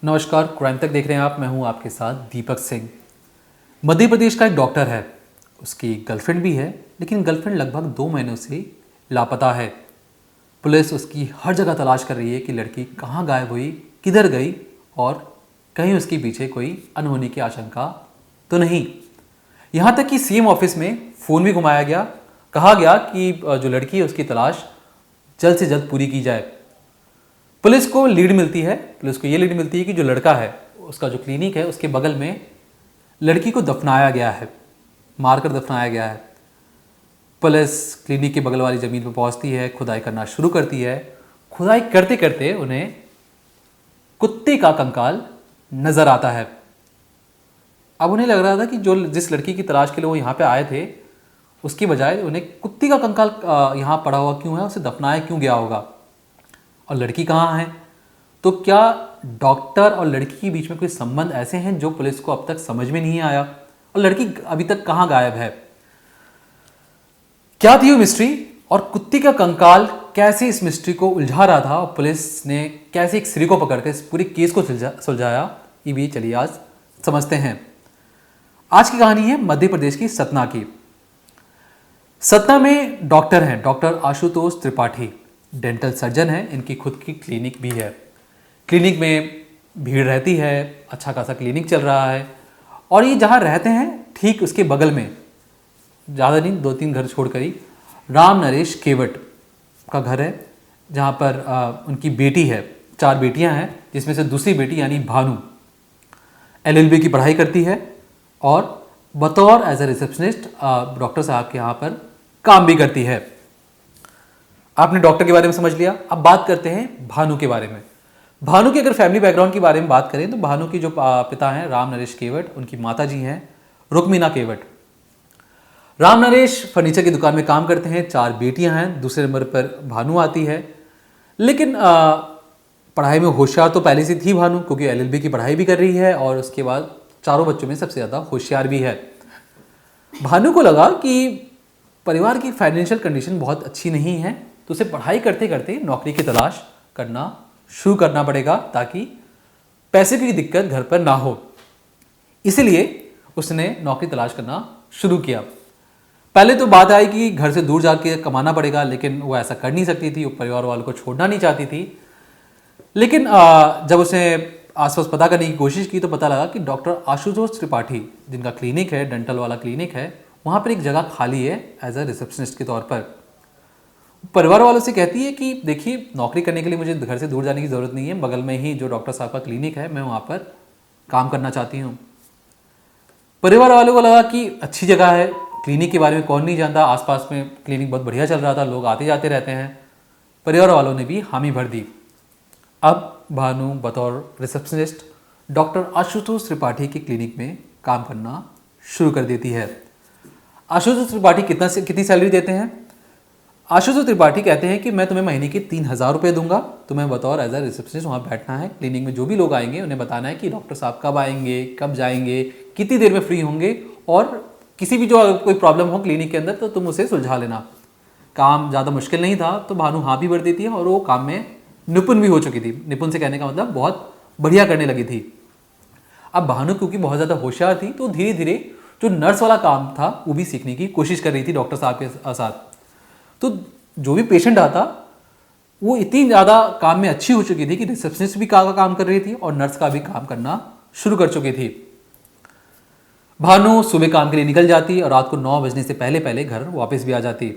नमस्कार, क्राइम तक देख रहे हैं आप। मैं हूं आपके साथ दीपक सिंह। मध्य प्रदेश का एक डॉक्टर है, उसकी गर्लफ्रेंड भी है, लेकिन गर्लफ्रेंड लगभग 2 महीनों से लापता है। पुलिस उसकी हर जगह तलाश कर रही है कि लड़की कहाँ गायब हुई, किधर गई और कहीं उसके पीछे कोई अनहोनी की आशंका तो नहीं। यहाँ तक कि सीएम ऑफिस में फ़ोन भी घुमाया गया, कहा गया कि जो लड़की है उसकी तलाश जल्द से जल्द पूरी की जाए। पुलिस को ये लीड मिलती है कि जो लड़का है, उसका जो क्लिनिक है उसके बगल में लड़की को दफनाया गया है, मारकर दफनाया गया है। पुलिस क्लिनिक के बगल वाली ज़मीन पर पहुंचती है, खुदाई करना शुरू करती है। खुदाई करते करते उन्हें कुत्ते का कंकाल नजर आता है। अब उन्हें लग रहा था कि जिस लड़की की तलाश के लिए वो यहाँ पे आए थे, उसकी बजाय उन्हें कुत्ते का कंकाल यहाँ पड़ा हुआ क्यों है, उसे दफनाया क्यों गया होगा और लड़की कहाँ है। तो क्या डॉक्टर और लड़की के बीच में कोई संबंध ऐसे हैं जो पुलिस को अब तक समझ में नहीं आया, और लड़की अभी तक कहाँ गायब है। क्या थी वो मिस्ट्री और कुत्ते का कंकाल कैसे इस मिस्ट्री को उलझा रहा था और पुलिस ने कैसे एक सिरे को पकड़कर इस पूरे केस को सुलझाया, ये भी चलिए आज समझते हैं। आज की कहानी है मध्य प्रदेश की सतना की। सतना में डॉक्टर हैं, doctor Ashutosh Tripathi, dental surgeon है। इनकी खुद की क्लिनिक भी है। क्लिनिक में भीड़ रहती है, अच्छा खासा क्लिनिक चल रहा है। और ये जहाँ रहते हैं ठीक उसके बगल में, ज़्यादा नहीं 2-3 घर छोड़कर ही, राम नरेश केवट का घर है, जहाँ पर उनकी बेटी है। 4 बेटियाँ हैं, जिसमें से दूसरी बेटी यानी भानु LLB की पढ़ाई करती है और बतौर एज ए रिसेप्शनिस्ट डॉक्टर साहब के यहाँ पर काम भी करती है। आपने डॉक्टर के बारे में समझ लिया। अब बात करते हैं भानु के बारे में। भानु के अगर फैमिली बैकग्राउंड की बारे में बात करें तो भानु की जो पिता हैं राम नरेश केवट, उनकी माता जी हैं रुक्मिना केवट। राम नरेश फर्नीचर की दुकान में काम करते हैं। 4 बेटियां हैं, दूसरे नंबर पर भानु आती है। लेकिन पढ़ाई में होशियार तो पहले से थी भानु, क्योंकि LLB की पढ़ाई भी कर रही है और उसके बाद चारों बच्चों में सबसे ज़्यादा होशियार भी है। भानु को लगा कि परिवार की फाइनेंशियल कंडीशन बहुत अच्छी नहीं है, तो उसे पढ़ाई करते करते नौकरी की तलाश करना शुरू करना पड़ेगा, ताकि पैसे की दिक्कत घर पर ना हो। इसलिए उसने नौकरी तलाश करना शुरू किया। पहले तो बात आई कि घर से दूर जाके कमाना पड़ेगा, लेकिन वो ऐसा कर नहीं सकती थी, वो परिवार वालों को छोड़ना नहीं चाहती थी। लेकिन जब उसने आसपास पता करने की कोशिश की तो पता लगा कि डॉक्टर आशुतोष त्रिपाठी, जिनका क्लिनिक है, डेंटल वाला क्लिनिक है, वहाँ पर एक जगह खाली है एज अ रिसेप्शनिस्ट के तौर पर। परिवार वालों से कहती है कि देखिए, नौकरी करने के लिए मुझे घर से दूर जाने की ज़रूरत नहीं है, बगल में ही जो डॉक्टर साहब का क्लिनिक है, मैं वहाँ पर काम करना चाहती हूँ। परिवार वालों को लगा कि अच्छी जगह है, क्लिनिक के बारे में कौन नहीं जानता, आसपास में क्लिनिक बहुत बढ़िया चल रहा था, लोग आते जाते रहते हैं। परिवार वालों ने भी हामी भर दी। अब भानु बतौर रिसेप्शनिस्ट डॉक्टर आशुतोष त्रिपाठी की क्लिनिक में काम करना शुरू कर देती है। आशुतोष त्रिपाठी कितनी सैलरी देते हैं? आशुतोष त्रिपाठी कहते हैं कि मैं तुम्हें महीने के 3,000 रुपये दूंगा, तुम्हें बतौर एज अ रिसेप्शनिस्ट वहाँ बैठना है। क्लिनिक में जो भी लोग आएंगे उन्हें बताना है कि डॉक्टर साहब कब आएंगे, कब जाएंगे, कितनी देर में फ्री होंगे, और किसी भी जो कोई प्रॉब्लम हो क्लिनिक के अंदर तो तुम उसे सुलझा लेना। काम ज़्यादा मुश्किल नहीं था, तो भानु हाँ भी भर देती है और वो काम में निपुण भी हो चुकी थी। निपुण से कहने का मतलब बहुत बढ़िया करने लगी थी। अब भानु क्योंकि बहुत ज़्यादा होशियार थी, तो धीरे धीरे जो नर्स वाला काम था वो भी सीखने की कोशिश कर रही थी डॉक्टर साहब के साथ। तो जो भी पेशेंट आता, वो इतनी ज़्यादा काम में अच्छी हो चुकी थी कि रिसेप्शनिस्ट भी काम कर रही थी और नर्स का भी काम करना शुरू कर चुकी थी। भानु सुबह काम के लिए निकल जाती और रात को 9 बजने से पहले पहले घर वापस भी आ जाती।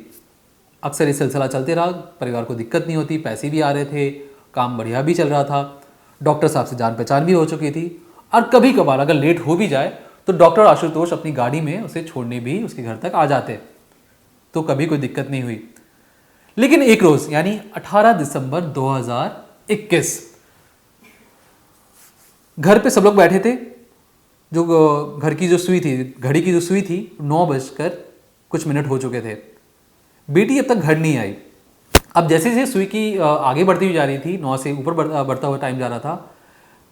अक्सर ये सिलसिला चलते रहा, परिवार को दिक्कत नहीं होती, पैसे भी आ रहे थे, काम बढ़िया भी चल रहा था, डॉक्टर साहब से जान पहचान भी हो चुकी थी। और कभी कभार अगर लेट हो भी जाए तो डॉक्टर आशुतोष अपनी गाड़ी में उसे छोड़ने भी उसके घर तक आ जाते, तो कभी कोई दिक्कत नहीं हुई। लेकिन एक रोज यानी 18 दिसंबर 2021 घर पे सब लोग बैठे थे। जो घर की जो सुई थी, घड़ी की जो सुई थी, 9 बजकर कुछ मिनट हो चुके थे। बेटी अब तक घर नहीं आई। अब जैसे जैसे सुई की आगे बढ़ती हुई जा रही थी, 9 से ऊपर बढ़ता हुआ टाइम जा रहा था,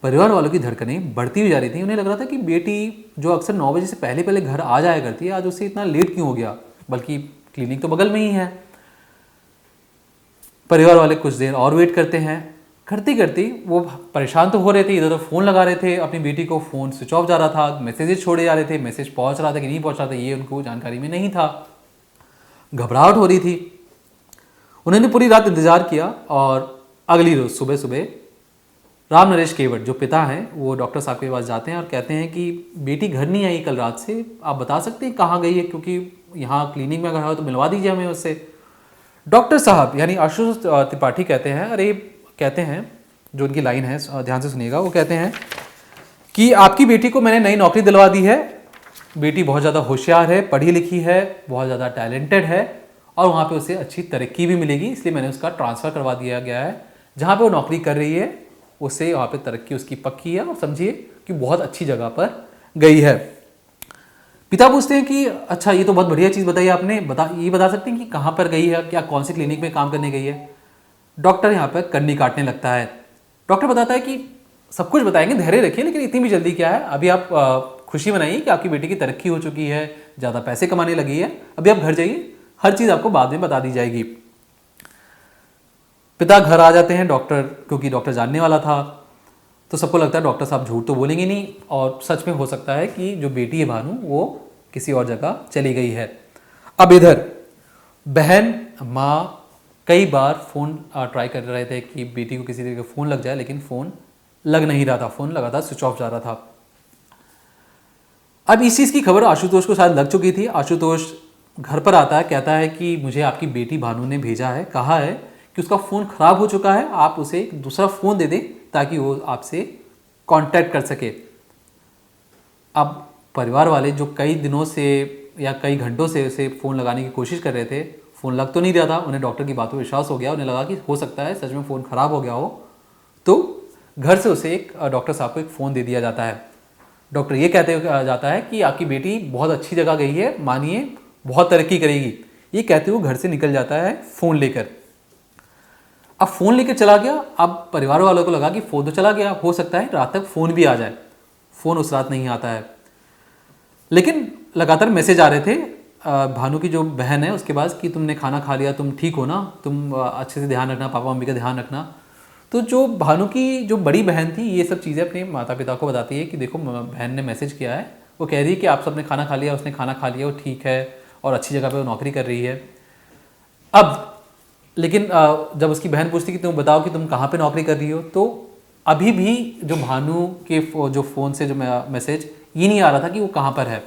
परिवार वालों की धड़कनें बढ़ती हुई जा रही थी। उन्हें लग रहा था कि बेटी जो अक्सर 9 बजे से पहले पहले घर आ जाया करती है, आज उससे इतना लेट क्यों हो गया, बल्कि क्लिनिक तो बगल में ही है। परिवार वाले कुछ देर और वेट करते हैं करती करती वो परेशान तो हो रहे थे, इधर उधर फ़ोन लगा रहे थे अपनी बेटी को, फ़ोन स्विच ऑफ जा रहा था, मैसेजेस छोड़े जा रहे थे, मैसेज पहुंच रहा था कि नहीं पहुंच रहा था ये उनको जानकारी में नहीं था। घबराहट हो रही थी। उन्होंने पूरी रात इंतज़ार किया और अगली रोज़ सुबह सुबह राम नरेश केवट जो पिता हैं वो डॉक्टर साहब के पास जाते हैं और कहते हैं कि बेटी घर नहीं आई कल रात से, आप बता सकते हैं कहाँ गई है, क्योंकि यहाँ क्लिनिक में अगर हो तो मिलवा दीजिए हमें उससे। डॉक्टर साहब यानी आशुतोष त्रिपाठी कहते हैं, अरे कहते हैं, जो उनकी लाइन है ध्यान से सुनिएगा, वो कहते हैं कि आपकी बेटी को मैंने नई नौकरी दिलवा दी है, बेटी बहुत ज़्यादा होशियार है, पढ़ी लिखी है, बहुत ज़्यादा टैलेंटेड है और वहाँ पे उसे अच्छी तरक्की भी मिलेगी, इसलिए मैंने उसका ट्रांसफ़र करवा दिया गया है। जहाँ पे वो नौकरी कर रही है उससे वहाँ पे तरक्की उसकी पक्की है और समझिए कि बहुत अच्छी जगह पर गई है। पिता पूछते हैं कि अच्छा ये तो बहुत बढ़िया चीज़ बताई आपने, ये बता सकते हैं कि कहाँ पर गई है, क्या कौन सी क्लिनिक में काम करने गई है। डॉक्टर यहाँ पर कन्नी काटने लगता है। डॉक्टर बताता है कि सब कुछ बताएंगे, धैर्य रखिए, लेकिन इतनी भी जल्दी क्या है, अभी आप खुशी मनाइए कि आपकी बेटी की तरक्की हो चुकी है, ज़्यादा पैसे कमाने लगी है, अभी आप घर जाइए, हर चीज़ आपको बाद में बता दी जाएगी। पिता घर आ जाते हैं, डॉक्टर क्योंकि डॉक्टर जानने वाला था तो सबको लगता है डॉक्टर साहब झूठ तो बोलेंगे नहीं और सच में हो सकता है कि जो बेटी है भानु वो किसी और जगह चली गई है। अब इधर बहन माँ कई बार फ़ोन ट्राई कर रहे थे कि बेटी को किसी तरीके का फ़ोन लग जाए, लेकिन फ़ोन लग नहीं रहा था, फ़ोन लगातार स्विच ऑफ जा रहा था। अब इस चीज़ की खबर आशुतोष को शायद लग चुकी थी। आशुतोष घर पर आता है, कहता है कि मुझे आपकी बेटी भानु ने भेजा है, कहा है कि उसका फ़ोन ख़राब हो चुका है, आप उसे एक दूसरा फ़ोन दे दें ताकि वो आपसे कांटेक्ट कर सके। अब परिवार वाले जो कई दिनों से या कई घंटों से उसे फ़ोन लगाने की कोशिश कर रहे थे, फ़ोन लग तो नहीं रहा था, उन्हें डॉक्टर की बातों पर विश्वास हो गया, उन्हें लगा कि हो सकता है सच में फ़ोन ख़राब हो गया हो, तो घर से उसे एक डॉक्टर साहब को एक फ़ोन दे दिया जाता है। डॉक्टर ये कहते हुए जाता है कि आपकी बेटी बहुत अच्छी जगह गई है, मानिए बहुत तरक्की करेगी। ये कहते हुए घर से निकल जाता है फ़ोन लेकर। अब फ़ोन लेकर चला गया। अब परिवार वालों को लगा कि फ़ोन तो चला गया, हो सकता है रात तक फ़ोन भी आ जाए। फ़ोन उस रात नहीं आता है, लेकिन लगातार मैसेज आ रहे थे भानु की जो बहन है उसके पास कि तुमने खाना खा लिया, तुम ठीक हो ना, तुम अच्छे से ध्यान रखना, पापा मम्मी का ध्यान रखना। तो जो भानु की जो बड़ी बहन थी ये सब चीज़ें अपने माता पिता को बताती है कि देखो बहन ने मैसेज किया है, वो कह रही है कि आप सबने खाना खा लिया, उसने खाना खा लिया, वो ठीक है और अच्छी जगह पे वो नौकरी कर रही है। अब लेकिन जब उसकी बहन पूछती कि तुम बताओ कि तुम कहाँ पे नौकरी कर रही हो, तो अभी भी जो भानु के जो फ़ोन से जो मैसेज ये नहीं आ रहा था कि वो कहाँ पर है।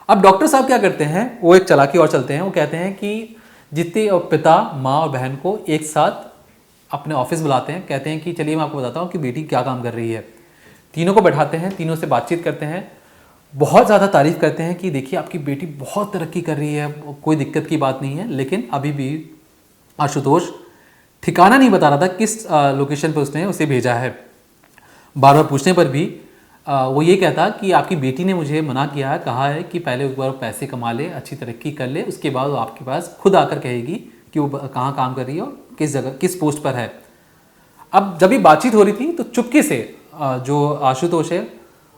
अब डॉक्टर साहब क्या करते हैं, वो एक चालाकी और चलते हैं, वो कहते हैं कि जितने पिता माँ और बहन को एक साथ अपने ऑफिस बुलाते हैं, कहते हैं कि चलिए मैं आपको बताता हूँ कि बेटी क्या काम कर रही है। तीनों को बैठाते हैं, तीनों से बातचीत करते हैं, बहुत ज़्यादा तारीफ़ करते हैं कि देखिए आपकी बेटी बहुत तरक्की कर रही है, कोई दिक्कत की बात नहीं है। लेकिन अभी भी आशुतोष ठिकाना नहीं बता रहा था किस लोकेशन पर उसने उसे भेजा है। बार बार पूछने पर भी वो ये कहता कि आपकी बेटी ने मुझे मना किया है, कहा है कि पहले एक बार पैसे कमा ले, अच्छी तरक्की कर ले, उसके बाद वो आपके पास खुद आकर कहेगी कि वो कहाँ काम कर रही है और किस जगह किस पोस्ट पर है। अब जब भी बातचीत हो रही थी तो चुपके से जो आशुतोष है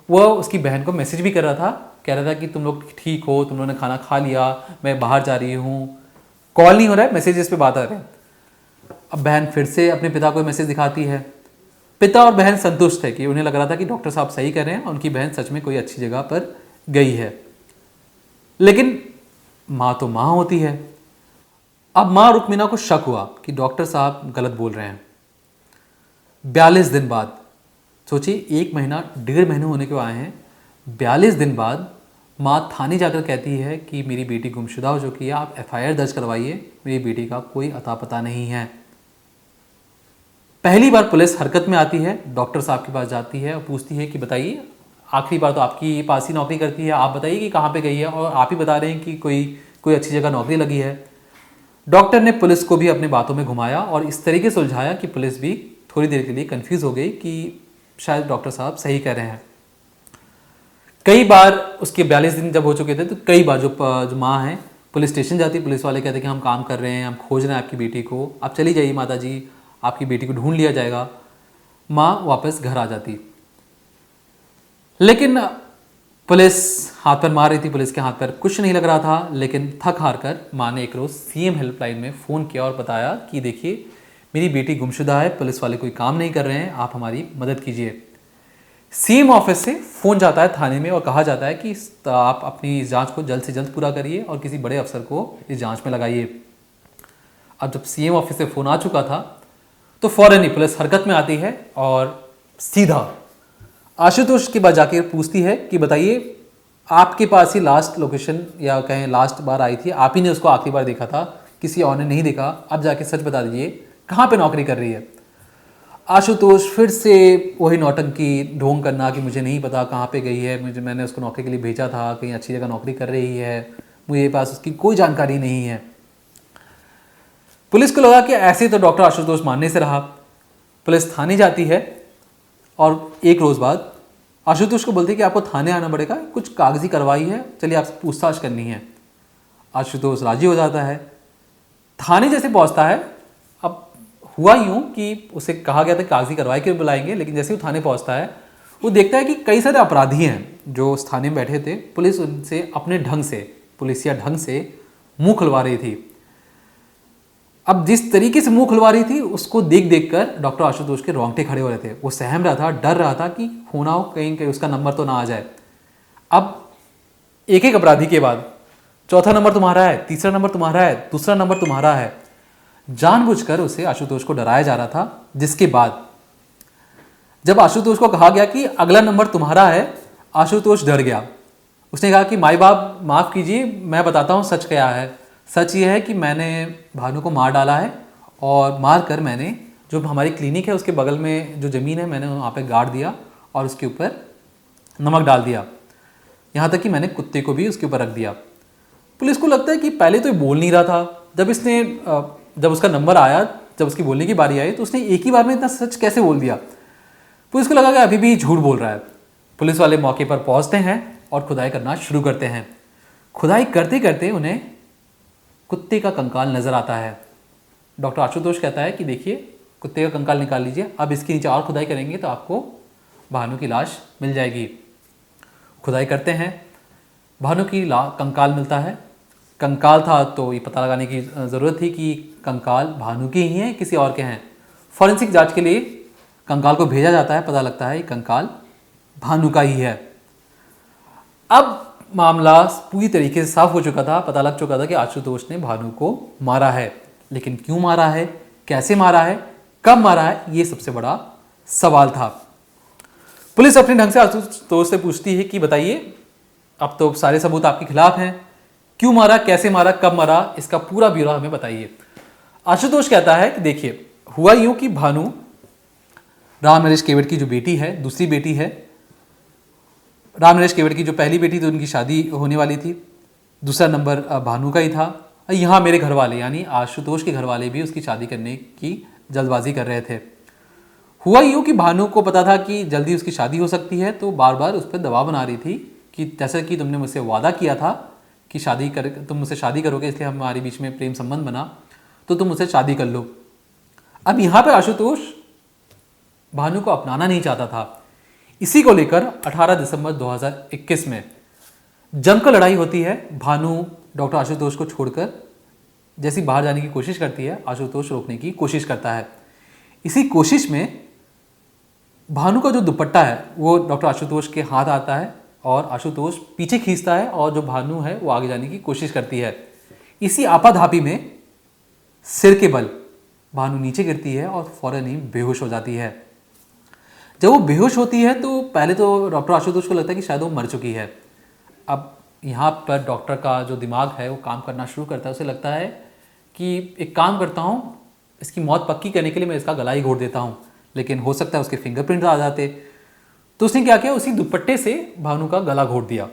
वो उसकी बहन को मैसेज भी कर रहा था, कह रहा था कि तुम लोग ठीक हो, तुम लोगों ने खाना खा लिया, मैं बाहर जा रही हूँ। कॉल नहीं हो रहा है, मैसेजेस पे बात आ रहे हैं। अब बहन फिर से अपने पिता को मैसेज दिखाती है। पिता और बहन संतुष्ट है कि उन्हें लग रहा था कि डॉक्टर साहब सही कर रहे हैं, उनकी बहन सच में कोई अच्छी जगह पर गई है। लेकिन माँ तो माँ होती है। अब माँ रुक्मिना को शक हुआ कि डॉक्टर साहब गलत बोल रहे हैं। 42 दिन बाद, सोचिए 1 महीना 1.5 महीने होने को आए हैं, 42 दिन बाद माँ थाने जाकर कहती है कि मेरी बेटी गुमशुदा हो चुकी है, आप FIR दर्ज करवाइए, मेरी बेटी का कोई अता पता नहीं है। पहली बार पुलिस हरकत में आती है, डॉक्टर साहब के पास जाती है और पूछती है कि बताइए, आखिरी बार तो आपकी पास ही नौकरी करती है, आप बताइए कि कहाँ पे गई है, और आप ही बता रहे हैं कि कोई अच्छी जगह नौकरी लगी है। डॉक्टर ने पुलिस को भी अपने बातों में घुमाया और इस तरीके से उलझाया कि पुलिस भी थोड़ी देर के लिए कंफ्यूज हो गई कि शायद डॉक्टर साहब सही कह रहे हैं। कई बार उसके 42 दिन जब हो चुके थे तो कई बार जो माँ है पुलिस स्टेशन जाती, पुलिस वाले कहते कि हम काम कर रहे हैं, हम खोज रहे हैं आपकी बेटी को, आप चली जाइए माता जी, आपकी बेटी को ढूंढ लिया जाएगा। माँ वापस घर आ जाती, लेकिन पुलिस हाथ पर मार रही थी, पुलिस के हाथ पर कुछ नहीं लग रहा था। लेकिन थक हार कर माँ ने एक रोज़ CM हेल्पलाइन में फ़ोन किया और बताया कि देखिए मेरी बेटी गुमशुदा है, पुलिस वाले कोई काम नहीं कर रहे हैं, आप हमारी मदद कीजिए। सीएम ऑफिस से फ़ोन जाता है थाने में और कहा जाता है कि आप अपनी इस जांच को जल्द से जल्द पूरा करिए और किसी बड़े अफसर को इस जांच में लगाइए। अब जब सीएम ऑफिस से फ़ोन आ चुका था तो फ़ौरन ही पुलिस हरकत में आती है और सीधा आशुतोष के पास जाके पूछती है कि बताइए, आपके पास ही लास्ट लोकेशन या कहें लास्ट बार आई थी, आप ही ने उसको आखिरी बार देखा था, किसी और ने नहीं देखा, अब जाके सच बता दीजिए कहाँ पे नौकरी कर रही है। आशुतोष फिर से वही नौटंकी ढोंग करना कि मुझे नहीं पता कहाँ पे गई है, मैंने उसको नौकरी के लिए भेजा था, कहीं अच्छी जगह नौकरी कर रही है, मुझे पास उसकी कोई जानकारी नहीं है। पुलिस को लगा कि ऐसे तो डॉक्टर आशुतोष मानने से रहा। पुलिस थाने जाती है और एक रोज़ बाद आशुतोष को बोलती है कि आपको थाने आना पड़ेगा, कुछ कागजी कार्रवाई है, चलिए आपसे पूछताछ करनी है। आशुतोष राजी हो जाता है। थाने जैसे पहुंचता है, अब हुआ यूं कि उसे कहा गया था कागजी कार्रवाई के लिए बुलाएंगे, लेकिन जैसे वो थाने पहुंचता है वो देखता है कि कई सारे अपराधी हैं जो उस थाने में बैठे थे। पुलिस उनसे अपने ढंग से, पुलिसिया ढंग से मुंह खुलवा रही थी। अब जिस तरीके से मुंह खुलवा रही थी उसको देख देख कर डॉक्टर आशुतोष के रोंगटे खड़े हो रहे थे। वो सहम रहा था, डर रहा था कि होना हो कहीं कहीं उसका नंबर तो ना आ जाए। अब एक एक अपराधी के बाद चौथा नंबर तुम्हारा है, तीसरा नंबर तुम्हारा है, दूसरा नंबर तुम्हारा है, जानबूझकर उसे आशुतोष को डराया जा रहा था। जिसके बाद जब आशुतोष को कहा गया कि अगला नंबर तुम्हारा है, आशुतोष डर गया। उसने कहा कि माई बाप माफ़ कीजिए, मैं बताता हूँ सच क्या है। सच ये है कि मैंने भानु को मार डाला है और मार कर मैंने जो हमारी क्लिनिक है उसके बगल में जो ज़मीन है मैंने वहाँ पे गाड़ दिया और उसके ऊपर नमक डाल दिया, यहाँ तक कि मैंने कुत्ते को भी उसके ऊपर रख दिया। पुलिस को लगता है कि पहले तो ये बोल नहीं रहा था, जब उसका नंबर आया, जब उसकी बोलने की बारी आई तो उसने एक ही बार में इतना सच कैसे बोल दिया। पुलिस को लगा कि अभी भी झूठ बोल रहा है। पुलिस वाले मौके पर पहुँचते हैं और खुदाई करना शुरू करते हैं। खुदाई करते करते उन्हें कुत्ते का कंकाल नजर आता है। डॉक्टर आशुतोष कहता है कि देखिए, कुत्ते का कंकाल निकाल लीजिए, अब इसके नीचे और खुदाई करेंगे तो आपको भानु की लाश मिल जाएगी। खुदाई करते हैं, भानु की कंकाल मिलता है। कंकाल था तो ये पता लगाने की ज़रूरत थी कि कंकाल भानु के ही हैं किसी और के हैं। फॉरेंसिक जांच के लिए कंकाल को भेजा जाता है, पता लगता है ये कंकाल भानु का ही है। अब मामला पूरी तरीके से साफ हो चुका था, पता लग चुका था कि आशुतोष ने भानु को मारा है, लेकिन क्यों मारा है, कैसे मारा है, कब मारा है, ये सबसे बड़ा सवाल था। पुलिस अपने ढंग से आशुतोष से पूछती है कि बताइए, अब तो सारे सबूत आपके खिलाफ हैं, क्यों मारा, कैसे मारा, कब मारा, इसका पूरा ब्यौरा हमें बताइए। आशुतोष कहता है कि देखिए, हुआ यूं कि भानु राम नरेश केवट की जो बेटी है, दूसरी बेटी है। राम नरेश केवट की जो पहली बेटी थी उनकी शादी होने वाली थी, दूसरा नंबर भानु का ही था। यहाँ मेरे घर वाले यानी आशुतोष के घर वाले भी उसकी शादी करने की जल्दबाजी कर रहे थे। हुआ यूँ कि भानु को पता था कि जल्दी उसकी शादी हो सकती है, तो बार बार उस पर दबाव बना रही थी कि जैसे कि तुमने मुझसे वादा किया था कि तुम मुझसे शादी करोगे, इसलिए हमारे बीच में प्रेम संबंध बना, तो तुम मुझसे शादी कर लो। अब यहाँ पर आशुतोष भानु को अपनाना नहीं चाहता था। इसी को लेकर 18 दिसंबर 2021 में जमकर लड़ाई होती है। भानु डॉक्टर आशुतोष को छोड़कर जैसी बाहर जाने की कोशिश करती है, आशुतोष रोकने की कोशिश करता है। इसी कोशिश में भानु का जो दुपट्टा है वो डॉक्टर आशुतोष के हाथ आता है और आशुतोष पीछे खींचता है और जो भानु है वो आगे जाने की कोशिश करती है। इसी आपाधापी में सिर के बल भानु नीचे गिरती है और फौरन ही बेहोश हो जाती है। जब वो बेहोश होती है तो पहले तो डॉक्टर आशुतोष को लगता है कि शायद वो मर चुकी है। अब यहाँ पर डॉक्टर का जो दिमाग है वो काम करना शुरू करता है। उसे लगता है कि एक काम करता हूँ, इसकी मौत पक्की करने के लिए मैं इसका गला ही घोट देता हूँ, लेकिन हो सकता है उसके फिंगरप्रिंट आ जाते। तो उसने क्या किया, उसी दुपट्टे से भानु का गला घोट दिया।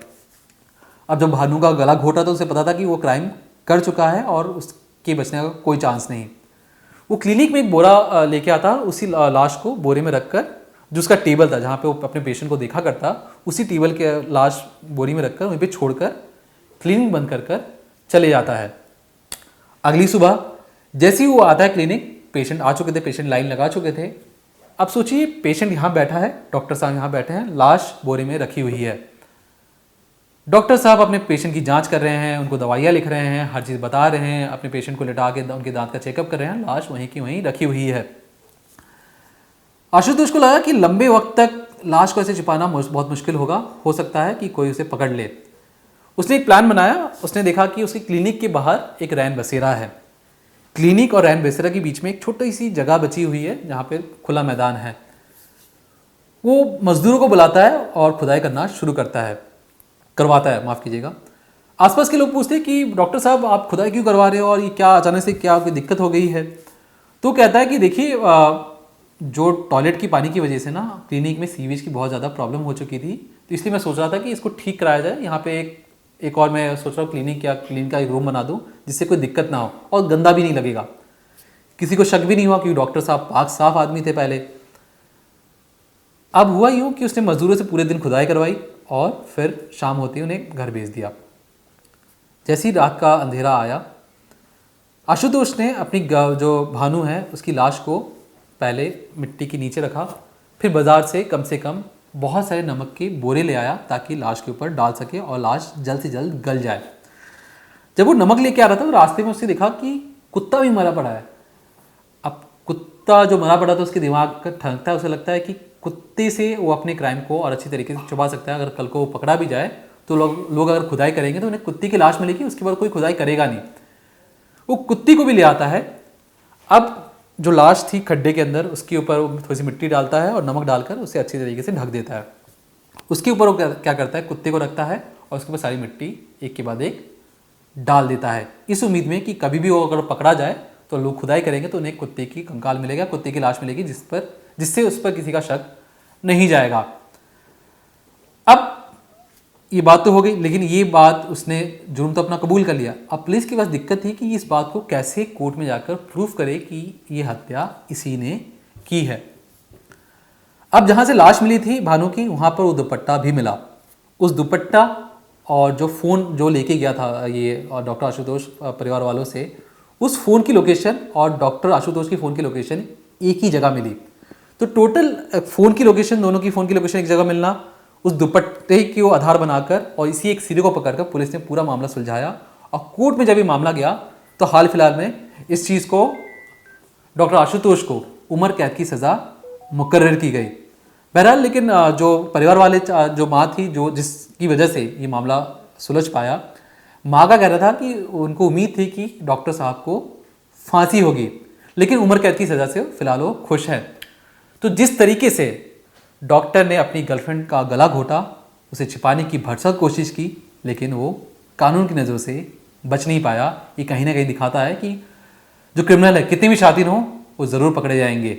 अब जब भानु का गला घोटा तो उसे पता था कि वो क्राइम कर चुका है और उसके बचने का कोई चांस नहीं। वो क्लिनिक में एक बोरा लेके आता, उसी लाश को बोरे में रखकर, जो उसका टेबल था जहाँ पे वो अपने पेशेंट को देखा करता, उसी टेबल के लाश बोरी में रखकर वहीं पे छोड़कर क्लिनिक बंद कर चले जाता है। अगली सुबह जैसे ही वो आता है क्लिनिक, पेशेंट आ चुके थे, पेशेंट लाइन लगा चुके थे। अब सोचिए, पेशेंट यहाँ बैठा है, डॉक्टर साहब यहाँ बैठे हैं, लाश बोरे में रखी हुई है। डॉक्टर साहब अपने पेशेंट की जांच कर रहे हैं, उनको दवाइयाँ लिख रहे हैं, हर चीज़ बता रहे हैं, अपने पेशेंट को लिटा के उनके दांत का चेकअप कर रहे हैं। लाश वहीं की वहीं रखी हुई है। आशुतोष को लगा कि लंबे वक्त तक लाश को ऐसे छिपाना बहुत मुश्किल होगा, हो सकता है कि कोई उसे पकड़ ले। उसने एक प्लान बनाया। उसने देखा कि उसकी क्लिनिक के बाहर एक रैन बसेरा है। क्लिनिक और रैन बसेरा के बीच में एक छोटी सी जगह बची हुई है जहाँ पे खुला मैदान है। वो मजदूरों को बुलाता है और खुदाई करना शुरू करवाता है, माफ़ कीजिएगा। आसपास के लोग पूछते हैं कि डॉक्टर साहब आप खुदाई क्यों करवा रहे हो और ये क्या अचानक से क्या कोई दिक्कत हो गई है। तो कहता है कि देखिए जो टॉयलेट की पानी की वजह से ना क्लिनिक में सीवेज की बहुत ज़्यादा प्रॉब्लम हो चुकी थी, तो इसलिए मैं सोच रहा था कि इसको ठीक कराया जाए। यहाँ पे एक और मैं सोच रहा हूँ क्लिनिक का एक रूम बना दूँ जिससे कोई दिक्कत ना हो और गंदा भी नहीं लगेगा। किसी को शक भी नहीं हुआ क्योंकि डॉक्टर साहब पाक साफ आदमी थे पहले। अब हुआ यूँ कि उसने मजदूरों से पूरे दिन खुदाई करवाई और फिर शाम होते ही उन्हें घर भेज दिया। जैसे ही रात का अंधेरा आया, आशुतोष ने अपनी जो भानु है उसकी लाश को पहले मिट्टी के नीचे रखा, फिर बाज़ार से कम बहुत सारे नमक के बोरे ले आया ताकि लाश के ऊपर डाल सके और लाश जल्द से जल्द गल जाए। जब वो नमक लेके आ रहा था तो रास्ते में उसने देखा कि कुत्ता भी मरा पड़ा है। अब कुत्ता जो मरा पड़ा था उसके दिमाग का ठनकता है, उसे लगता है कि कुत्ते से वो अपने क्राइम को और अच्छी तरीके से छुपा सकता है। अगर कल को वो पकड़ा भी जाए तो लोग अगर खुदाई करेंगे तो उन्हें कुत्ते की लाश मिलेगी, उसके बाद कोई खुदाई करेगा नहीं। वो कुत्ती को भी ले आता है। अब जो लाश थी खड्डे के अंदर, उसके ऊपर वो थोड़ी सी मिट्टी डालता है और नमक डालकर उसे अच्छी तरीके से ढक देता है। उसके ऊपर वो क्या करता है, कुत्ते को रखता है और उसके ऊपर सारी मिट्टी एक के बाद एक डाल देता है, इस उम्मीद में कि कभी भी वो अगर पकड़ा जाए तो लोग खुदाई करेंगे तो उन्हें कुत्ते की कंकाल मिलेगा, कुत्ते की लाश मिलेगी जिससे उस पर किसी का शक नहीं जाएगा। अब ये बात तो हो गई, लेकिन ये बात उसने जुर्म तो अपना कबूल कर लिया। अब पुलिस के पास दिक्कत थी कि इस बात को कैसे कोर्ट में जाकर प्रूफ करे कि ये हत्या इसी ने की है। अब जहाँ से लाश मिली थी भानु की, वहाँ पर वो दुपट्टा भी मिला। उस दुपट्टा और जो फ़ोन जो लेके गया था ये और डॉक्टर आशुतोष परिवार वालों से, उस फ़ोन की लोकेशन और डॉक्टर आशुतोष की फ़ोन की लोकेशन एक ही जगह मिली। तो टोटल फ़ोन की लोकेशन, दोनों की फ़ोन की लोकेशन एक जगह मिलना, उस दुपट्टे को आधार बनाकर और इसी एक सिरे को पकड़कर पुलिस ने पूरा मामला सुलझाया। और कोर्ट में जब ये मामला गया तो हाल फिलहाल में इस चीज़ को डॉक्टर आशुतोष को उम्र कैद की सज़ा मुकर्रर की गई। बहरहाल लेकिन जो परिवार वाले जो माँ थी जिसकी वजह से ये मामला सुलझ पाया, माँ का कहना था कि उनको उम्मीद थी कि डॉक्टर साहब को फांसी होगी, लेकिन उम्र कैद की सज़ा से फिलहाल वो खुश है। तो जिस तरीके से डॉक्टर ने अपनी गर्लफ्रेंड का गला घोटा, उसे छिपाने की भरसक कोशिश की, लेकिन वो कानून की नज़रों से बच नहीं पाया। ये कहीं ना कहीं दिखाता है कि जो क्रिमिनल है कितने भी शातिर हों वो ज़रूर पकड़े जाएंगे।